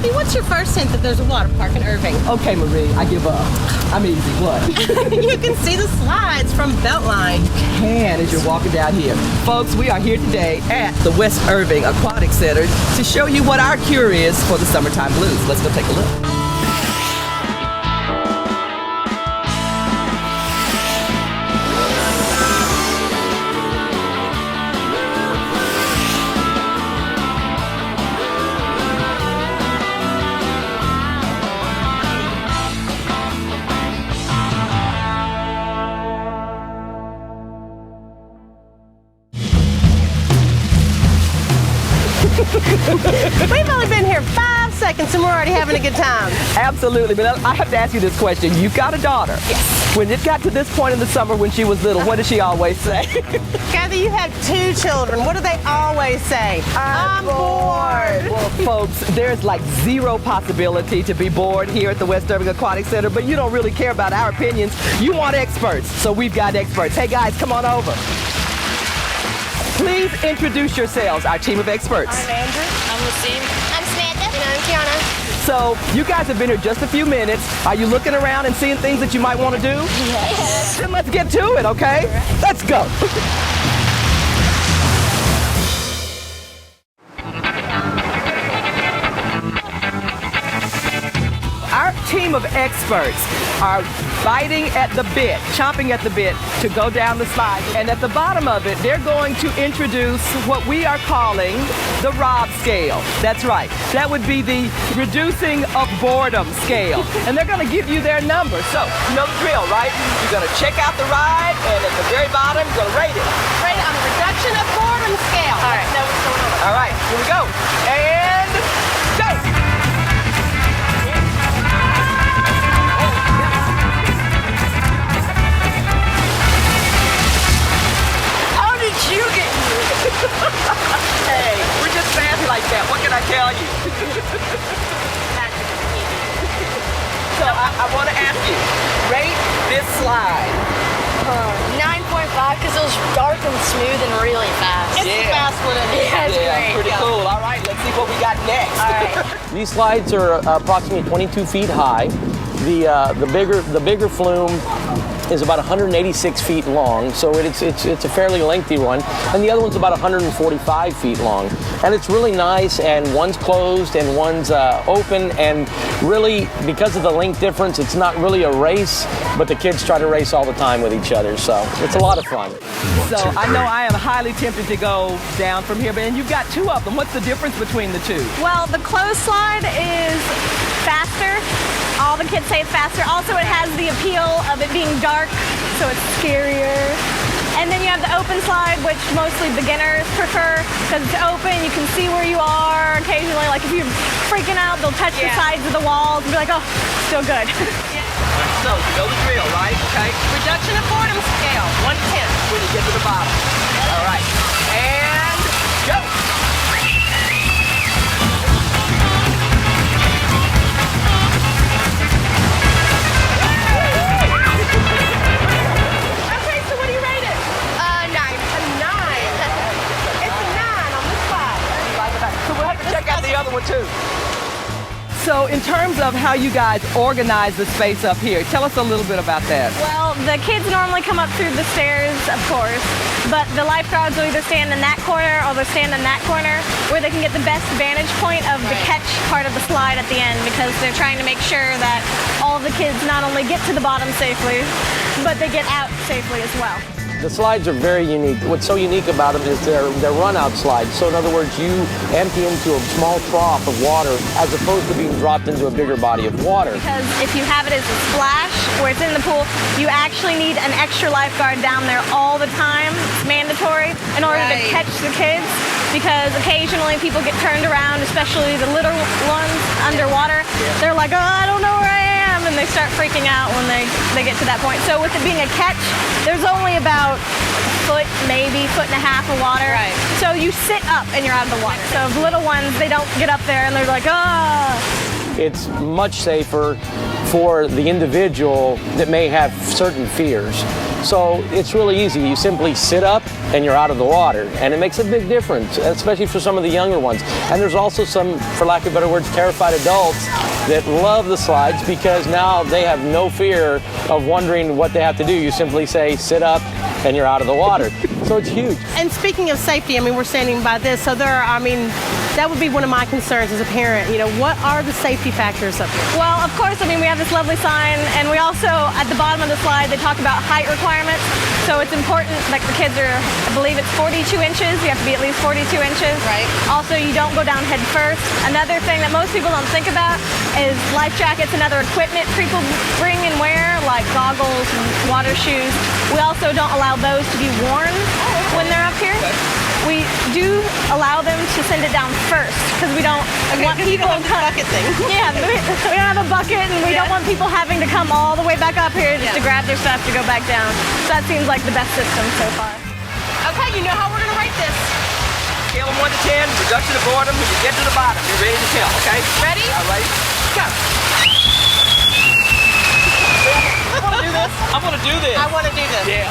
Kathy, what's your first hint that there's a water park in Irving? Okay, Marie, I give up. I'm easy. What? You can see the slides from Beltline. Can as you're walking down here. Folks, we are here today at the West Irving Aquatics Center to show you what our cure is for the summertime blues. Let's go take a look. We've only been here 5 seconds and we're already having a good time. Absolutely, but I have to ask you this question. You've got a daughter. Yes. When it got to this point in the summer when she was little, what did she always say? Kathy, you have 2 children. What do they always say? I'm bored. Well, folks, there's like zero possibility to be bored here at the West Irving Aquatic Center, but you don't really care about our opinions. You want experts, so we've got experts. Hey guys, come on over. Please introduce yourselves, our team of experts. I'm Andrew. I'm Lucine. I'm Samantha. And I'm Kiana. So, you guys have been here just a few minutes. Are you looking around and seeing things that you might want to do? Yes. Then let's get to it, okay? Right. Let's go. Our team of experts are biting at the bit, chomping at the bit to go down the slide. And at the bottom of it, they're going to introduce what we are calling the Rob scale. That's right. That would be the reducing of boredom scale. And they're going to give you their number. So, you know the drill, right? You're going to check out the ride, and at the very bottom, you're going to rate it. Rate it on the reduction of boredom scale. All right. That was going on. All right, here we go. And go! You get Hey, we're just fancy like that. What can I tell you? So I want to ask you, rate this slide. 9.5 because it was dark and smooth and really fast. It's the fast one. Yeah, it's great. Pretty cool. All right, let's see what we got next. All right. These slides are approximately 22 feet high. The bigger flume is about 186 feet long, so it's a fairly lengthy one, and the other one's about 145 feet long. And it's really nice, and one's closed and one's open, and really, because of the length difference, it's not really a race, but the kids try to race all the time with each other, so it's a lot of fun. So I know I am highly tempted to go down from here, and you've got 2 of them. What's the difference between the 2? Well, the closed slide is faster. All the kids say it's faster. Also, it has the appeal of it being dark, so it's scarier. And then you have the open slide, which mostly beginners prefer because it's open. You can see where you are occasionally. Like if you're freaking out, they'll touch the sides of the walls and be like, oh, still good. So, you know the drill, right? Okay. Reduction of boredom scale, 1 to 10. When you get to the bottom. All right. And go. Okay, so what do you rate it? 9. A 9. It's a 9 on this slide. So we'll have to check out the other one too. So in terms of how you guys organize the space up here, tell us a little bit about that. Well, the kids normally come up through the stairs, of course, but the lifeguards will either stand in that corner or they'll stand in that corner where they can get the best vantage point of the catch part of the slide at the end because they're trying to make sure that all of the kids not only get to the bottom safely, but they get out safely as well. The slides are very unique. What's so unique about them is they're run-out slides. So in other words, you empty into a small trough of water as opposed to being dropped into a bigger body of water. Because if you have it as a splash where it's in the pool, you actually need an extra lifeguard down there all the time. It's mandatory in order to catch the kids because occasionally people get turned around, especially the little ones underwater. They're like, oh, I don't know where I am, and they start freaking out when they get to that point. So with it being a catch, there's only about a foot, maybe foot and a half of water. Right. So you sit up and you're out of the water. So the little ones, they don't get up there and they're like, ah. It's much safer for the individual that may have certain fears. So it's really easy. You simply sit up and you're out of the water, and it makes a big difference, especially for some of the younger ones. And there's also some, for lack of better words, terrified adults that love the slides because now they have no fear of wondering what they have to do. You simply say, sit up, and you're out of the water. So it's huge. And speaking of safety, I mean, we're standing by this, so there are, I mean, that would be one of my concerns as a parent. You know, what are the safety factors up here? Well, of course, I mean, we have this lovely sign, and we also, at the bottom of the slide, they talk about height requirements. So it's important, like the kids are, I believe it's 42 inches. You have to be at least 42 inches. Right. Also, you don't go down head first. Another thing that most people don't think about is life jackets and other equipment people bring and wear, like goggles and water shoes. We also don't allow those to be worn when they're up here. We do allow them to send it down first because we don't want people to bucket thing. Yeah, we don't have a bucket, and we don't want people having to come all the way back up here just to grab their stuff to go back down. So that seems like the best system so far. Okay, you know how we're going to rate this. Scale of 1 to 10, reduction to boredom. When you get to the bottom, you're ready to tell, okay? Ready? All right, go. I want to do this. I want to do this. I want to do this. Yeah.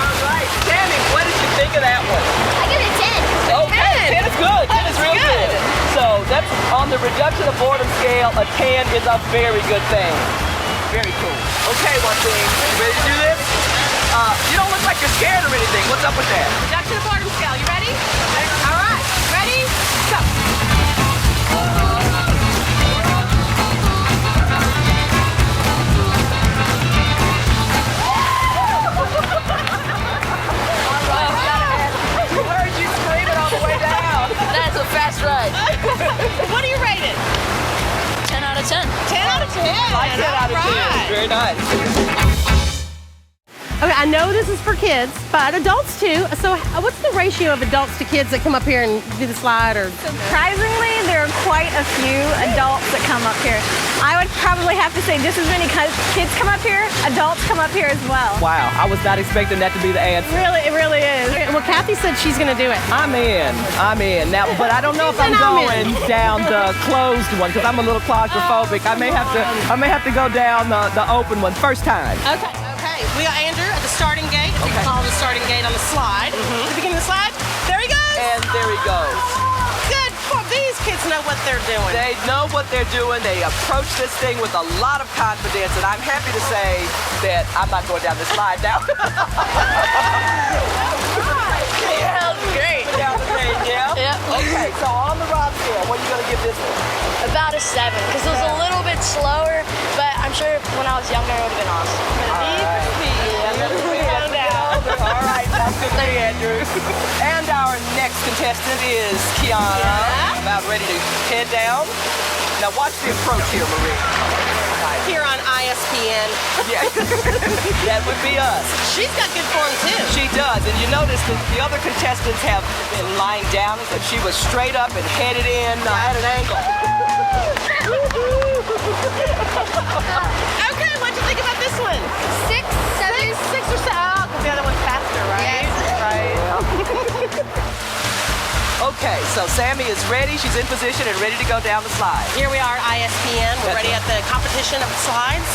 All right, Tammy, what did you think of that one? I give it a 10. Okay, 10 is good. 10 is real good. So that's on the reduction of boredom scale. A 10 is a very good thing. Very cool. Okay, Joaquin, you ready to do this? You don't look like you're scared or anything. What's up with that? Reduction of boredom scale. You ready? All right. Ready? Go. That's a fast ride. What do you rate it? 10 out of 10. 10 out of 10. Like 10 out of 10. Right. Very nice. Okay, I know this is for kids, but adults too. So what's the ratio of adults to kids that come up here and do the slide? Or Surprisingly, there are quite a few adults that come up here. I would probably have to say just as many kids come up here, adults come up here as well. Wow, I was not expecting that to be the answer. Really, it really is. Well, Kathy said she's going to do it. I'm in now, but I don't know if I'm going down the closed one because I'm a little claustrophobic. I may have to go down the open one first time. Okay. We got Andrew at the starting gate. If you can call the starting gate on the slide. At the beginning of the slide. There he goes. And there he goes. Good. Well, these kids know what they're doing. They know what they're doing. They approach this thing with a lot of confidence, and I'm happy to say that I'm not going down the slide now. That was great. Down the gate, yeah? Yeah. Okay, so on the rod scale, what are you going to give this one? About a 7, because it was a little bit slower, but I'm sure when I was younger it would have been awesome. All right, that's good to me, Andrew. And our next contestant is Kiana, about ready to head down. Now watch the approach here, Marie. Here on ISPN. Yeah, that would be us. She's got good form too. She does, and you notice that the other contestants have been lying down, but she was straight up and headed in at an angle. Okay, what'd you think about this one? 6, 7. 6 or 7. Oh, because the other one's faster, right? Yes. Right. Okay, so Sammy is ready. She's in position and ready to go down the slide. Here we are at ISPN. We're ready at the competition of the slides.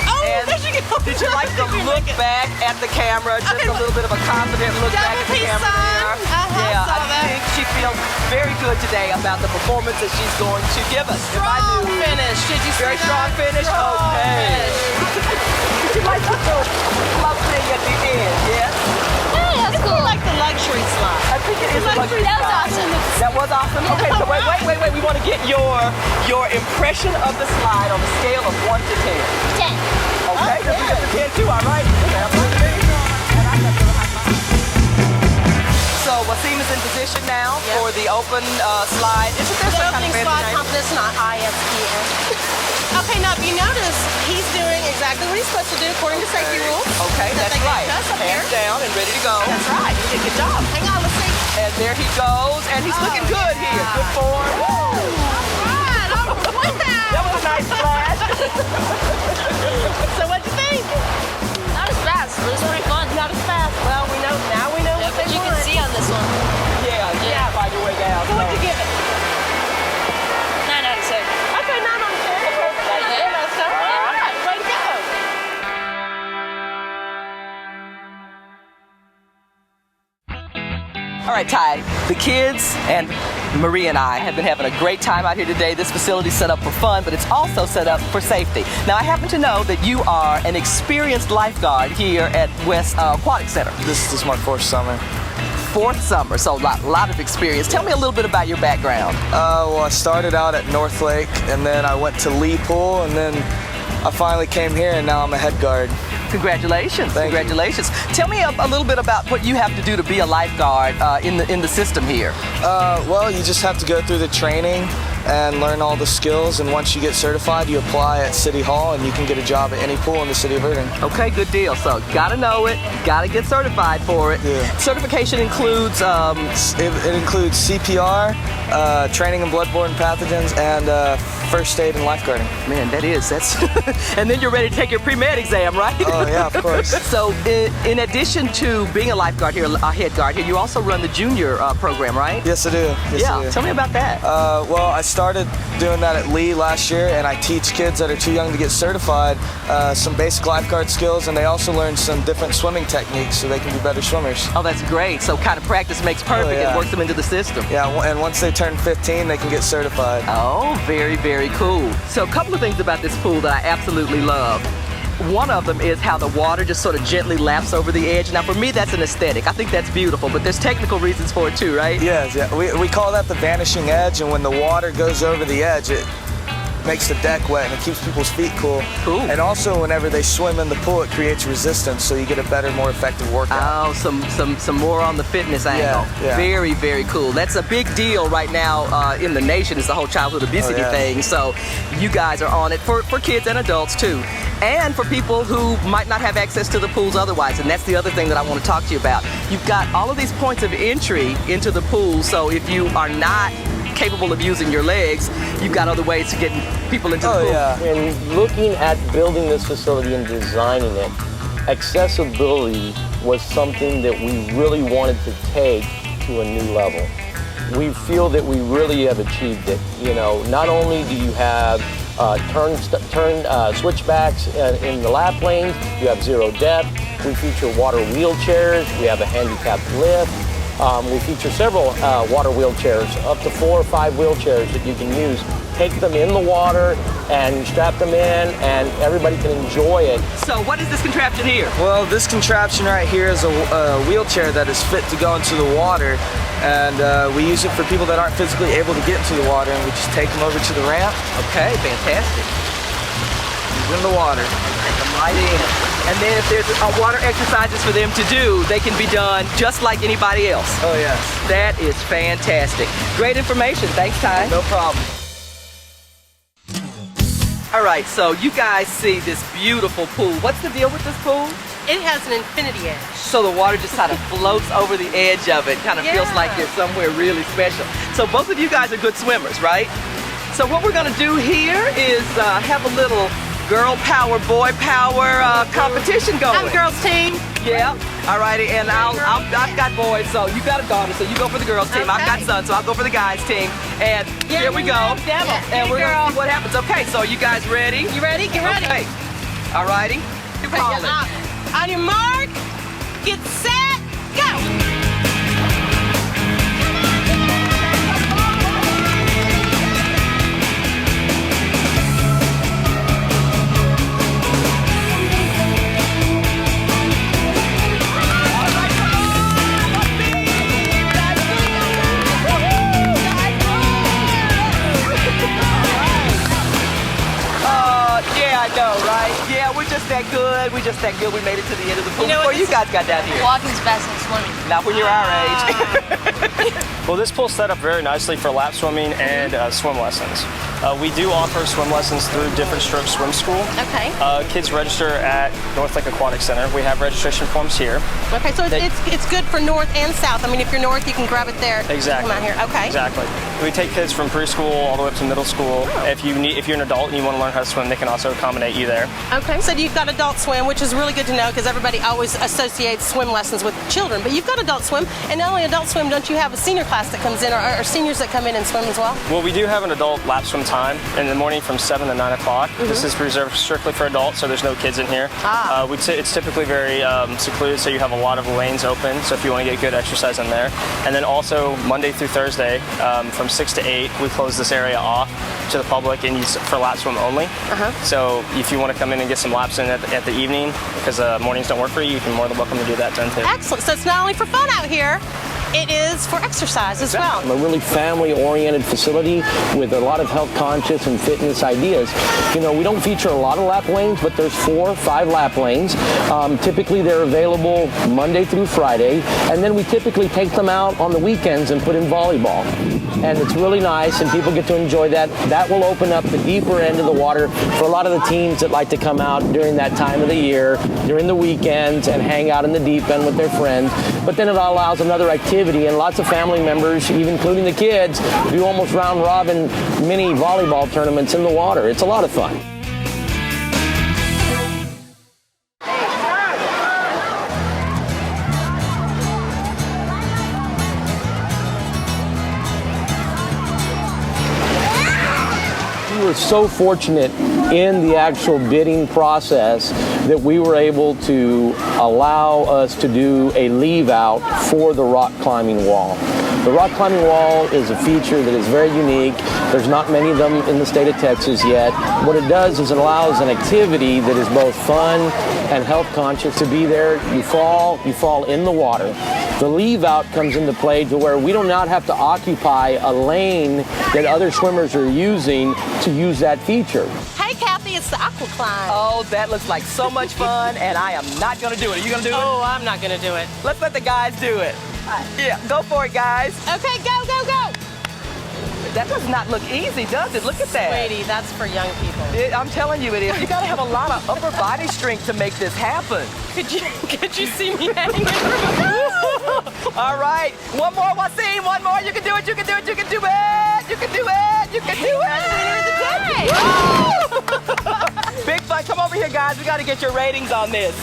Oh, And there she goes. did you like the look back at the camera? Just Okay, a little bit of a confident look back at the double peace camera sign. there. Uh-huh, saw I that. think she feels very good today about the performance that she's going to give us. If I Strong knew- finish. Did you Very see strong that? finish. Strong Okay. finish. Did you like the little club thing at the end? Yes. Yeah, that's cool. Like the luxury slide. I think it is a luxury That was slide. awesome. That was awesome. Okay, so wait. We want to get your impression of the slide on the scale of 1 to 10. 10. Okay, this is a 10 too, all right? So Wasim is in position now for the open slide. Isn't there The some kind opening of fancy slide name? competition on ISPN. Okay, now if you notice, he's doing exactly what he's supposed to do according to safety rules. Okay, that that's they right. gave us up here. Hands down and ready to go. That's right. You did a good job. Hang on, let's see. And there he goes, and he's looking good here. Good form. All right. That was a nice splash. So what'd you think? Not as fast. It was pretty fun. Not as fast. Well, we know now. We know Yeah, what but they you can want. see on this one. Yeah, find your way down. So what'd you give it? 9 out of 10. Okay, right, Ty, the kids and Marie and I have been having a great time out here today. This facility's set up for fun, but it's also set up for safety. Now, I happen to know that you are an experienced lifeguard here at West Aquatics Center. This is my 4th summer. 4th summer, so a lot of experience. Tell me a little bit about your background. Well, I started out at North Lake, and then I went to Lee Pool, and then I finally came here, and now I'm a head guard. Congratulations! Thank you. Congratulations! Tell me a little bit about what you have to do to be a lifeguard in the system here. Well, you just have to go through the training and learn all the skills, and once you get certified, you apply at City Hall, and you can get a job at any pool in the city of Irving. Okay, good deal. So, gotta know it, gotta get certified for it. Yeah. Certification includes It includes CPR, training in bloodborne pathogens, and first aid and lifeguarding. Man, that's and then you're ready to take your pre-med exam, right? Oh yeah, of course. So in addition to being a lifeguard here, a head guard here, you also run the junior program, right? Yes, I do. Yes, Yeah, I do. tell me about that. Well, I started doing that at Lee last year, and I teach kids that are too young to get certified some basic lifeguard skills, and they also learn some different swimming techniques so they can be better swimmers. Oh, that's great. So kind of practice makes perfect. Oh, yeah. It works them into the system. Yeah, and once they turn 15, they can get certified. Oh, very, very cool. So a couple of things about this pool that I absolutely love. One of them is how the water just sort of gently laps over the edge. Now, for me, that's an aesthetic. I think that's beautiful, but there's technical reasons for it too, right? Yes, yeah. We call that the vanishing edge, and when the water goes over the edge, it makes the deck wet and it keeps people's feet cool. Cool. And also, whenever they swim in the pool, it creates resistance, so you get a better, more effective workout. Oh, some more on the fitness angle. Yeah. Very, very cool. That's a big deal right now in the nation, is the whole childhood obesity yeah. thing. So you guys are on it for kids and adults too. And for people who might not have access to the pools otherwise. And that's the other thing that I want to talk to you about. You've got all of these points of entry into the pool, so if you are not capable of using your legs, you've got other ways to get people into the pool. Yeah. In looking at building this facility and designing it, accessibility was something that we really wanted to take to a new level. We feel that we really have achieved it. You know, not only do you have turn switchbacks in the lap lanes, you have zero depth. We feature water wheelchairs. We have a handicapped lift. We feature several water wheelchairs, up to 4 or 5 wheelchairs that you can use. Take them in the water and strap them in, and everybody can enjoy it. So what is this contraption here? Well, this contraption right here is a wheelchair that is fit to go into the water, and we use it for people that aren't physically able to get into the water, and we just take them over to the ramp, Okay, fantastic. in the water. Take them right in. And then if there's water exercises for them to do, they can be done just like anybody else. Oh yes. That is fantastic. Great information. Thanks, Ty. No problem. All right, so you guys see this beautiful pool. What's the deal with this pool? It has an infinity edge. So the water just kind of floats over the edge of it. Kind of feels like you're somewhere really special. So both of you guys are good swimmers, right? So what we're gonna do here is have a little girl power, boy power competition going. I'm girls team. Yeah. All righty, and I've got boys, so you got a daughter, so you go for the girls team. I've got sons, so I'll go for the guys team. And here we go. Devil. And we're gonna see what happens. Okay, so are you guys ready? You ready? Get ready. Okay. All righty. You're Okay, calling. on your mark, get set, go. Yeah, I know, right? Yeah, we're just that good. We're just that good. We made it to the end of the pool. You know Before what you guys got down here. Walking's best than swimming. Not when you're our age. Well, this pool's set up very nicely for lap swimming and swim lessons. We do offer swim lessons through Different Strokes Swim School. Okay. Kids register at North Lake Aquatics Center. We have registration forms here. Okay, so it's good for north and south. I mean, if you're north, you can grab it there. Exactly. Come out here. Okay. Exactly. We take kids from preschool all the way up to middle school. Oh. If you're an adult and you want to learn how to swim, they can also accommodate you there. Okay. So you've got adult swim, which is really good to know because everybody always associates swim lessons with children. But you've got adult swim, and not only adult swim, don't you have a senior class that comes in, or seniors that come in and swim as well? Well, we do have an adult lap swim time time in the morning from 7 to 9 o'clock. This is reserved strictly for adults, so there's no kids in here. We'd say it's typically very secluded, so you have a lot of lanes open, so if you want to get good exercise in there. And then also Monday through Thursday from 6 to 8, we close this area off to the public and use for lap swim only. So if you want to come in and get some laps in at the evening, because mornings don't work for you, you can more than welcome to do that then too. Excellent. So it's not only for fun out here, it is for exercise as well. A really family-oriented facility with a lot of health conscious and fitness ideas. You know, we don't feature a lot of lap lanes, but there's 4 or 5 lap lanes. Typically they're available Monday through Friday, and then we typically take them out on the weekends and put in volleyball. And it's really nice, and people get to enjoy that. That will open up the deeper end of the water for a lot of the teams that like to come out during that time of the year, during the weekends, and hang out in the deep end with their friends. But then it allows another activity, and lots of family members, even including the kids, do almost round-robin mini volleyball tournaments in the water. It's a lot of fun. We were so fortunate in the actual bidding process that we were able to allow us to do a leave out for the rock climbing wall. The rock climbing wall is a feature that is very unique. There's not many of them in the state of Texas yet. What it does is it allows an activity that is both fun and health conscious to be there. You fall in the water. The leave out comes into play to where we do not have to occupy a lane that other swimmers are using to use that feature. Hey, Kathy, it's the aqua climb. Oh, that looks like so much fun, and I am not going to do it. Are you going to do it? Oh, I'm not going to do it. Let's let the guys do it. Yeah, go for it, guys. Okay, go, go, go. That does not look easy, does it? Look at that. Sweetie, that's for young people. I'm telling you it is. You got to have a lot of upper body strength to make this happen. Could you see me hanging from All right, one more, Wasim, one more. You can do it, you can do it, you can do it. You can do it, you can do it. Big fun. Come over here, guys. We got to get your ratings on this.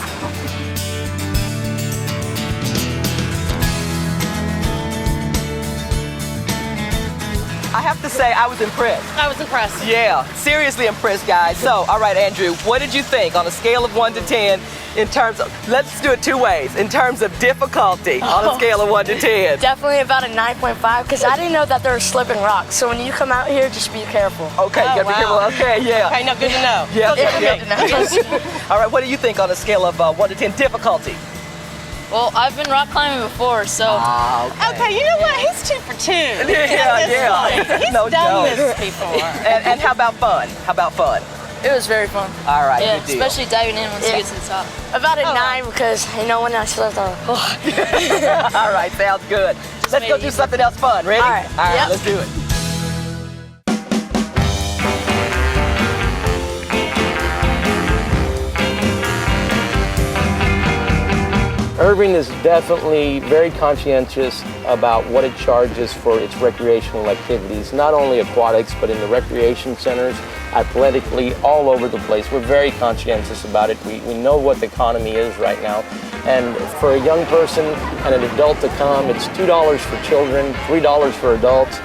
I have to say, I was impressed. I was impressed. Yeah, seriously impressed, guys. So, all right, Andrew, what did you think on a scale of 1 to 10 in terms of, let's do it 2 ways, in terms of difficulty on a scale of 1 to 10? Definitely about a 9.5 because I didn't know that there were slipping rocks. So when you come out here, just be careful. Okay, you gotta be careful. Okay, yeah. Okay, no, good to know. Yeah, Good to know. All right, what do you think on a scale of 1 to 10 difficulty? Well, I've been rock climbing before, so. Okay, you know what? He's 2 for 2. Yeah. He's No done joke. this before. And how about fun? How about fun? It was very fun. All right, Yeah, good deal. especially diving in once you get to the top. About a 9 because, you know, when I slipped on. All right, sounds good. Let's go do something else fun. Ready? All right. All right, Yep. let's do it. Irving is definitely very conscientious about what it charges for its recreational activities, not only aquatics, but in the recreation centers, athletically, all over the place. We're very conscientious about it. We know what the economy is right now. And for a young person and an adult to come, it's $2 for children, $3 for adults.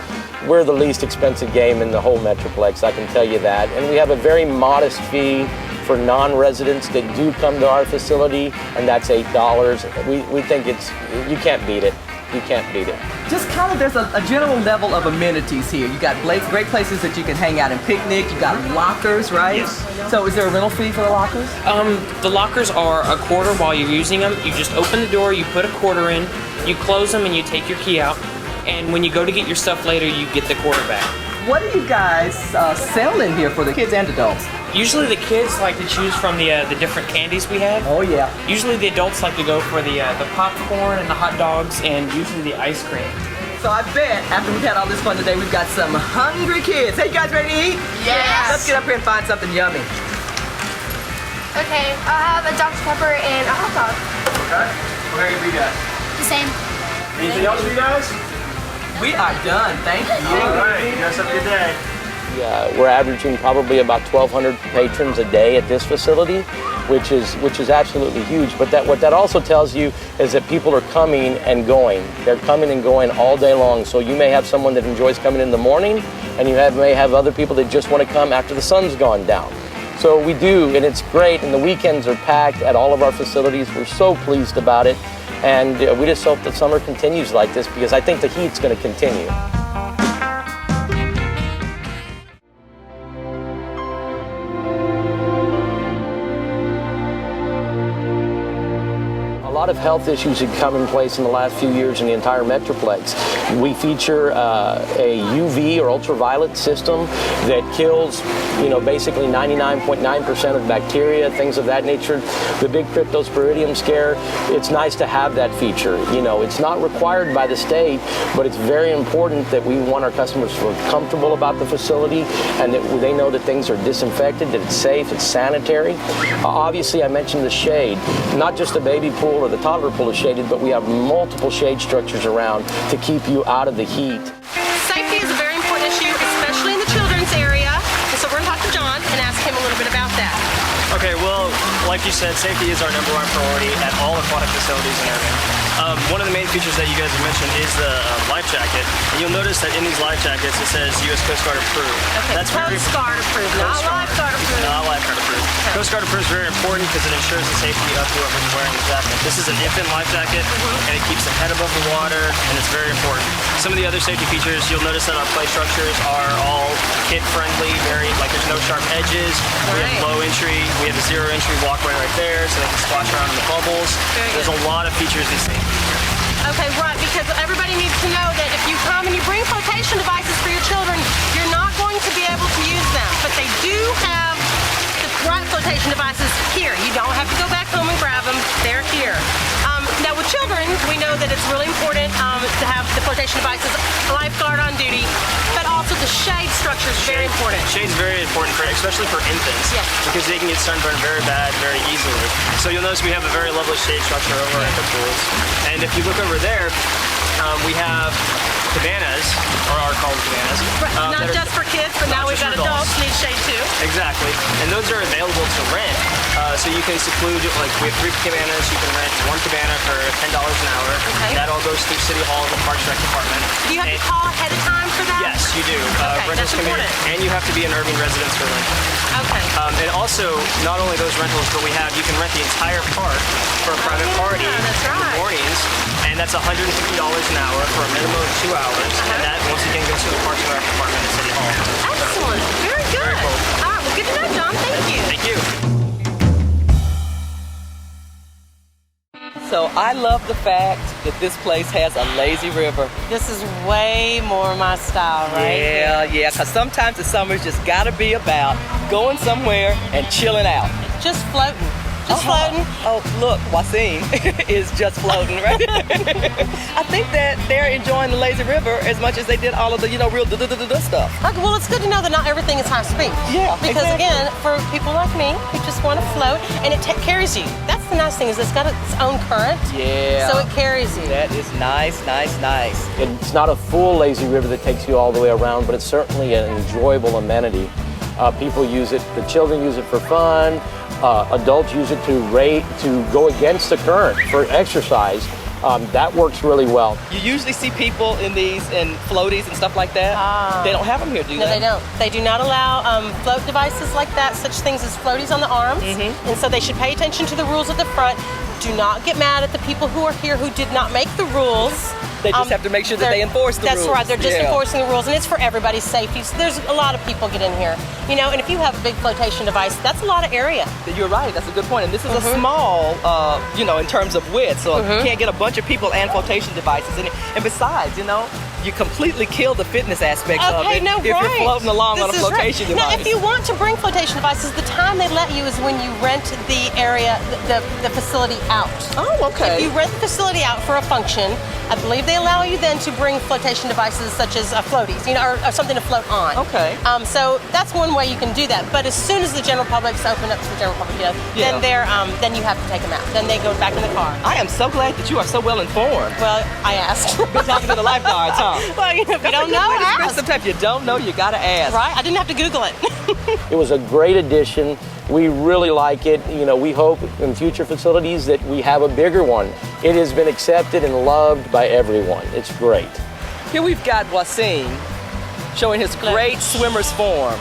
We're the least expensive game in the whole Metroplex, I can tell you that. And we have a very modest fee for non-residents that do come to our facility, and that's $8. We think you can't beat it. You can't beat it. Just kind of, there's a general level of amenities here. You got great places that you can hang out and picnic. You got lockers, right? Yes. So is there a rental fee for the lockers? The lockers are a quarter while you're using them. You just open the door, you put a quarter in, you close them, and you take your key out. And when you go to get your stuff later, you get the quarter back. What do you guys sell in here for the kids and adults? Usually the kids like to choose from the different candies we have. Oh yeah. Usually the adults like to go for the popcorn and the hot dogs and usually the ice cream. So I bet after we've had all this fun today, we've got some hungry kids. Hey, you guys ready to eat? Yes. Let's get up here and find something yummy. Okay, I'll have a Dr. Pepper and a hot dog. Okay. What are you guys? The same. Anything else for you guys? We are done. Thank you. All right. You guys have a good day. We're averaging probably about 1,200 patrons a day at this facility. which is absolutely huge. But what that also tells you is that people are coming and going. They're coming and going all day long. So you may have someone that enjoys coming in the morning, and you may have other people that just want to come after the sun's gone down. So we do, and it's great, and the weekends are packed at all of our facilities. We're so pleased about it, and we just hope that summer continues like this, because I think the heat's going to continue. A lot of health issues have come in place in the last few years in the entire Metroplex. We feature a UV or ultraviolet system that kills, basically 99.9% of bacteria, things of that nature. The big cryptosporidium scare, it's nice to have that feature. It's not required by the state, but it's very important that we want our customers to feel comfortable about the facility and that they know that things are disinfected, that it's safe, it's sanitary. Obviously, I mentioned the shade. Not just the baby pool or the toddler pool is shaded, but we have multiple shade structures around to keep you out of the heat. Safety is a very important issue, especially in the children's area. And so we're going to talk to John and ask him a little bit about that. Okay, well, like you said, safety is our #1 priority at all aquatic facilities in Irving. One of the main features that you guys have mentioned is the life jacket. And you'll notice that in these life jackets it says U.S. Coast Guard approved. Okay, That's Coast Guard approved, not lifeguard approved. Not lifeguard approved. Okay. Coast Guard approved is very important because it ensures the safety of whoever's wearing the jacket. This is an infant life jacket, and it keeps the head above the water, and it's very important. Some of the other safety features, you'll notice that our play structures are all kid-friendly, there's no sharp edges. We have low entry. We have a 0 entry walkway right there, so they can splash around in the bubbles. There's a lot of features in safety. Okay, right, because everybody needs to know that if you come and you bring flotation devices for your children, you're not going to be able to use them. But they do have the right flotation devices here. You don't have to go back home and grab them. They're here. Now with children, we know that it's really important to have the flotation devices, a lifeguard on duty, but also the shade structure is very important. Shade's very important, especially for infants, because they can get sunburned very bad, very easily. So you'll notice we have a very lovely shade structure over at the pools. And if you look over there, we have cabanas, or are called cabanas. Not just for kids, but now we've got adults need shade too. Exactly, and those are available to rent. So you can seclude, we have 3 cabanas, you can rent 1 cabana for $10 an hour. Okay. That all goes through City Hall and the Parks Rec Department. Do you have to call ahead of time for that? Yes, you do. Okay, rentals that's come in, important. and you have to be an Irving resident for rental. Okay. And also, not only those rentals, but you can rent the entire park for a private party in the mornings, and that's $150 an hour for a minimum of 2 hours, and that once again goes to the Parks and Rec Department at City Hall. Excellent. Very good. Very cool. All right, well, good to know, John. Thank you. Thank you. So I love the fact that this place has a lazy river. This is way more my style, right? Yeah, because sometimes the summers just gotta be about going somewhere and chilling out. Just floating. Just floating. Oh, look, Wasim is just floating, right? I think that they're enjoying the lazy river as much as they did all of the, real stuff. Okay, well, it's good to know that not everything is high speed. Yeah, because exactly. again, for people like me who just want to float, and it carries you. That's the nice thing, is it's got its own current. Yeah. So it carries you. That is nice. It's not a full lazy river that takes you all the way around, but it's certainly an enjoyable amenity. People use it, the children use it for fun. Adults use it to go against the current for exercise. That works really well. You usually see people in these in floaties and stuff like that. They don't have them here, do they? No, they don't. They do not allow float devices like that, such things as floaties on the arms. And so they should pay attention to the rules at the front. Do not get mad at the people who are here who did not make the rules. They just have to make sure that they enforce the rules. That's right, they're just enforcing the rules, and it's for everybody's safety. So there's a lot of people get in here. And if you have a big flotation device, that's a lot of area. You're right, that's a good point. And this is a small, in terms of width, so you can't get a bunch of people and flotation devices in it. And besides, you completely kill the fitness aspect of it if you're floating along on a flotation device. Now, if you want to bring flotation devices, the time they let you is when you rent the area, the facility out. Oh, okay. If you rent the facility out for a function, I believe they allow you then to bring flotation devices such as floaties, or something to float on. Okay. So that's one way you can do that. But as soon as the general public's open up to the general public, then you have to take them out. Then they go back in the car. I am so glad that you are so well informed. Well, I asked. Been talking to the lifeguards, huh? Well, if you don't know, ask. Sometimes you don't know, you gotta ask. Right? I didn't have to Google it. It was a great addition. We really like it. You know, we hope in future facilities that we have a bigger one. It has been accepted and loved by everyone. It's great. Here we've got Wasim showing his great swimmer's form,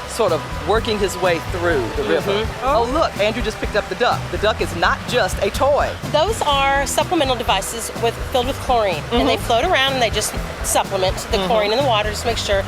sort of working his way through the river. Oh, look, Andrew just picked up the duck. The duck is not just a toy. Those are supplemental devices filled with chlorine, and they float around and they just supplement the chlorine in the water just to make sure.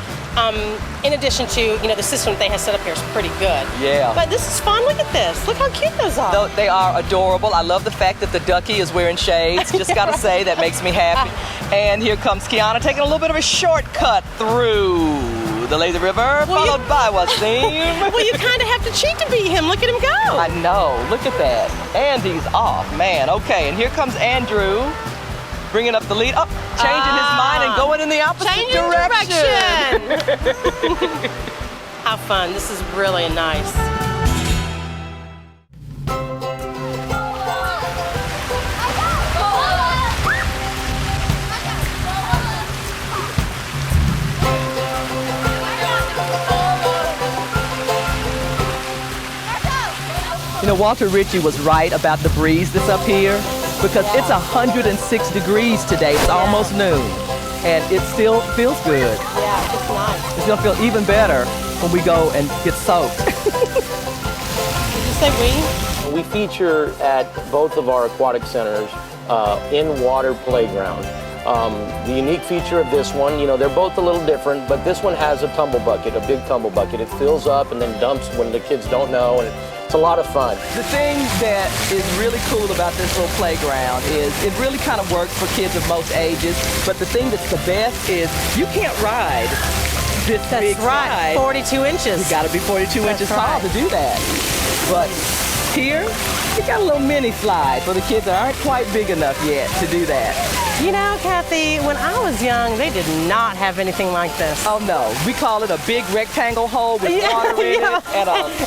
In addition to, the system that they have set up here is pretty good. Yeah. But this is fun. Look at this. Look how cute those are. They are adorable. I love the fact that the ducky is wearing shades. Just gotta say, that makes me happy. And here comes Kiana taking a little bit of a shortcut through the lazy river, followed by Wasim. Well, you kind of have to cheat to beat him. Look at him go. I know. Look at that. And he's off, man. Okay, and here comes Andrew, bringing up the lead. Oh, changing his mind and going in the opposite direction. How fun. This is really nice. Walter Ritchie was right about the breeze that's up here, because it's 106 degrees today. It's almost noon, and it still feels good. Yeah, it's nice. It's gonna feel even better when we go and get soaked. Did you say we? We feature at both of our aquatic centers in-water playground. The unique feature of this one, they're both a little different, but this one has a tumble bucket, a big tumble bucket. It fills up and then dumps when the kids don't know, and it's a lot of fun. The thing that is really cool about this little playground is it really kind of works for kids of most ages, but the thing that's the best is you can't ride this big slide. 42 inches. You gotta be 42 inches tall to do that. But here, we got a little mini slide for the kids that aren't quite big enough yet to do that. Kathy, when I was young, they did not have anything like this. Oh no, we call it a big rectangle hole with water in it,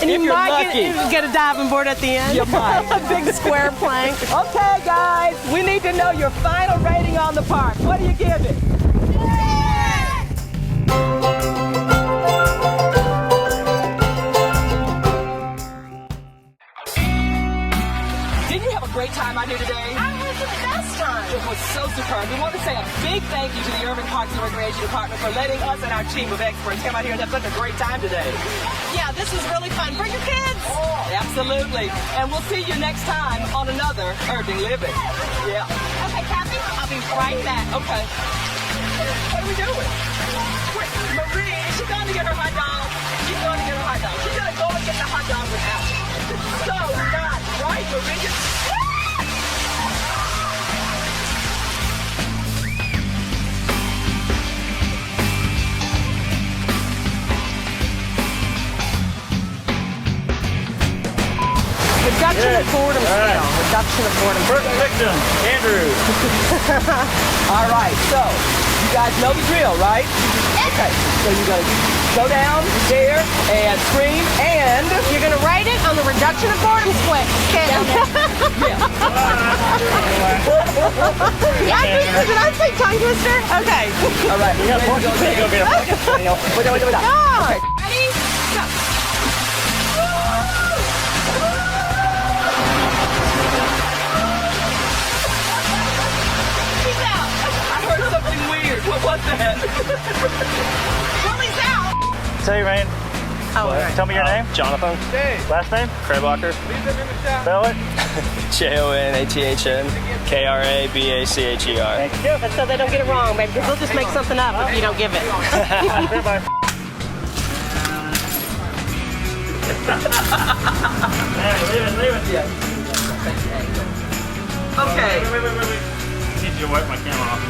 and if you're lucky, get a diving board at the end. You might. A big square plank. Okay, guys, we need to know your final rating on the park. What do you give it? Didn't you have a great time out here today? I had the best time. It was so superb. We want to say a big thank you to the Irving Parks and Recreation Department for letting us and our team of experts come out here and have such a great time today. Yeah, this was really fun. Bring your kids. Oh, absolutely. And we'll see you next time on another Irving Living. Yeah. Okay, Kathy, I'll be right back. Okay. What are we doing? Wait, Marie, is she going to get her hot dog? She's going to get her hot dog. She's going to go and get the hot dog without. So not right, Marie. Reduction of boredom scale. Reduction of boredom scale. First victim, Andrew. All right, so you guys know the drill, right? Okay, so you're going to go down there and scream, and you're going to rate it on the reduction of boredom scale. Yeah. Did I say tongue twister? Okay. All right. You got more to say. Go get a Wait. Okay. Ready? Go. What was that? Willie's out. Say, Rain. Oh, right. Tell me your name. Jonathan. Last name? Krabbacher. Spell it. JONATHN KRABACHER. Thank you. That's so they don't get it wrong, baby, because they'll just make something up if you don't give it. Goodbye. Leave it. Yeah. Okay. Wait. I need you to wipe my camera off.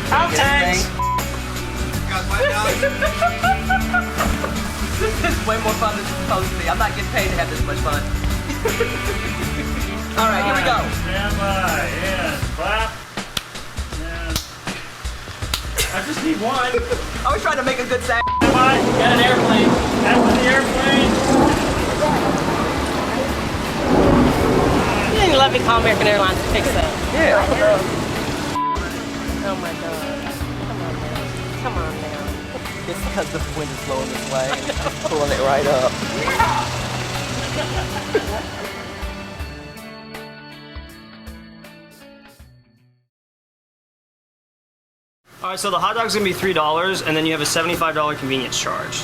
Outtakes. This is way more fun than it's supposed to be. I'm not getting paid to have this much fun. All right, here we go. Stand by and clap. And I just need one. I was trying to make a good sound. Stand by. Got an airplane. After the airplane. You didn't let me call American Airlines to fix that. Yeah. Oh my God. Come on now. Come on now. It's because the wind is blowing this way. Just pulling it right up. All right, so the hot dog's gonna be $3, and then you have a $75 convenience charge.